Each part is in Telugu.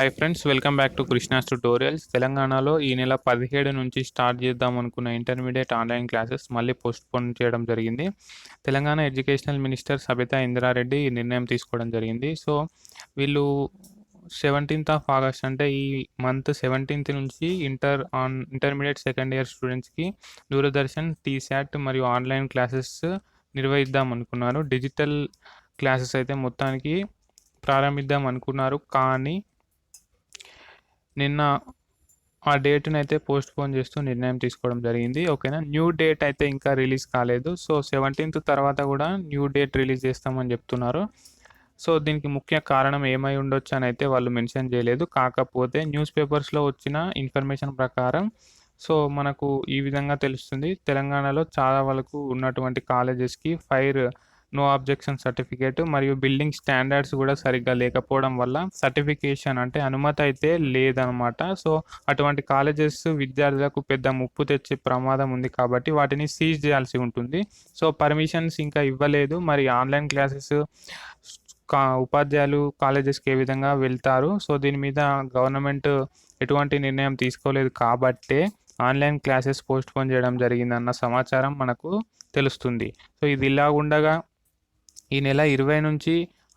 Hi friends, welcome back to Krishna's tutorials. తెలంగాణలో ఈ నెల 17 నుంచి స్టార్ట్ చేద్దాం అనుకున్న ఇంటర్మీడియట్ ఆన్లైన్ క్లాసెస్ మళ్ళీ పోస్ట్పోన్ చేయడం జరిగింది. తెలంగాణ ఎడ్యుకేషనల్ మినిస్టర్ సబితా ఇంద్రారెడ్డి ఈ నిర్ణయం తీసుకోవడం జరిగింది. సో వీళ్ళు 17th ఆఫ్ ఆగస్ట్ అంటే ఈ మంత్ 17th నుంచి ఇంటర్మీడియట్ సెకండ్ ఇయర్ స్టూడెంట్స్కి దూరదర్శన్, టీశాట్ మరియు ఆన్లైన్ క్లాసెస్ నిర్వహిద్దాం అనుకున్నారు. డిజిటల్ క్లాసెస్ అయితే మొత్తానికి ప్రారంభిద్దాం అనుకున్నారు, కానీ నిన్న ఆ డేట్ని అయితే పోస్ట్పోన్ చేస్తూ నిర్ణయం తీసుకోవడం జరిగింది. ఓకేనా, న్యూ డేట్ అయితే ఇంకా రిలీజ్ కాలేదు. సో 17th తర్వాత కూడా న్యూ డేట్ రిలీజ్ చేస్తామని చెప్తున్నారు. సో దీనికి ముఖ్య కారణం ఏమై ఉండొచ్చు అని అయితే వాళ్ళు మెన్షన్ చేయలేదు. కాకపోతే న్యూస్ పేపర్స్లో వచ్చిన ఇన్ఫర్మేషన్ ప్రకారం సో మనకు ఈ విధంగా తెలుస్తుంది. తెలంగాణలో చాలా వరకు ఉన్నటువంటి కాలేజెస్కి నో అబ్జెక్షన్ సర్టిఫికేట్ మరియు బిల్డింగ్ స్టాండర్డ్స్ కూడా సరిగ్గా లేకపోవడం వల్ల సర్టిఫికేషన్ అంటే అనుమతి అయితే లేదనమాట. సో అటువంటి కాలేజెస్ విద్యార్థులకు పెద్ద ముప్పు తెచ్చే ప్రమాదం ఉంది కాబట్టి వాటిని సీజ్ చేయాల్సి ఉంటుంది. సో పర్మిషన్స్ ఇంకా ఇవ్వలేదు. మరి ఆన్లైన్ క్లాసెస్ ఉపాధ్యాయులు కాలేజెస్కి ఏ విధంగా వెళ్తారు? సో దీని మీద గవర్నమెంట్ ఎటువంటి నిర్ణయం తీసుకోలేదు కాబట్టే ఆన్లైన్ క్లాసెస్ పోస్ట్పోన్ చేయడం జరిగిందన్న సమాచారం మనకు తెలుస్తుంది. సో ఇది ఇలా ఉండగా ఈ నెల 20 నుంచి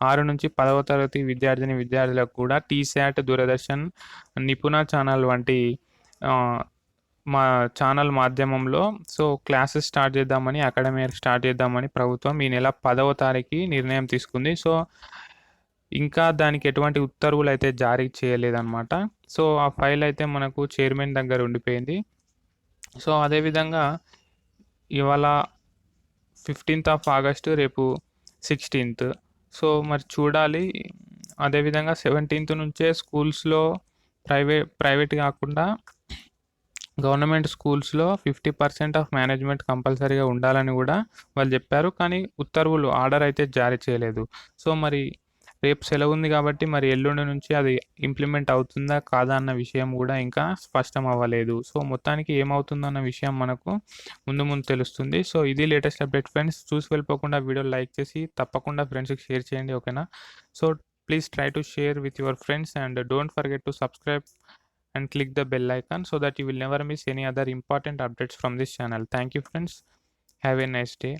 6 నుంచి 10వ తరగతి విద్యార్థులకు కూడా టీశాట్, దూరదర్శన్, నిపుణ ఛానల్ వంటి మా ఛానల్ మాధ్యమంలో సో క్లాసెస్ స్టార్ట్ చేద్దామని, అకాడమీ స్టార్ట్ చేద్దామని ప్రభుత్వం ఈ నెల 10వ తారీఖు నిర్ణయం తీసుకుంది. సో ఇంకా దానికి ఎటువంటి ఉత్తర్వులు అయితే జారీ చేయలేదన్నమాట. సో ఆ ఫైల్ అయితే మనకు చైర్మన్ దగ్గర ఉండిపోయింది. సో అదేవిధంగా ఇవాళ 15th ఆఫ్ ఆగస్టు, రేపు 16th. సో మరి చూడాలి. అదేవిధంగా 17th నుంచే స్కూల్స్లో ప్రైవేట్ కాకుండా గవర్నమెంట్ స్కూల్స్లో 50% ఆఫ్ మేనేజ్మెంట్ కంపల్సరీగా ఉండాలని కూడా వాళ్ళు చెప్పారు. కానీ ఆర్డర్ అయితే జారీ చేయలేదు. సో మరి రేపు సెలవు ఉంది కాబట్టి మరి ఎల్లుండి నుంచి అది ఇంప్లిమెంట్ అవుతుందా కాదా అన్న విషయం కూడా ఇంకా స్పష్టం అవ్వలేదు. సో మొత్తానికి ఏమవుతుందన్న విషయం మనకు ముందు తెలుస్తుంది. సో ఇది లేటెస్ట్ అప్డేట్ ఫ్రెండ్స్. చూసి వెళ్ళిపోకుండా వీడియో లైక్ చేసి తప్పకుండా ఫ్రెండ్స్కి షేర్ చేయండి. ఓకేనా, so please try to share with your friends and don't forget to subscribe and click the bell icon so that you will never miss any other important updates from this channel. Thank you friends. Have a nice day.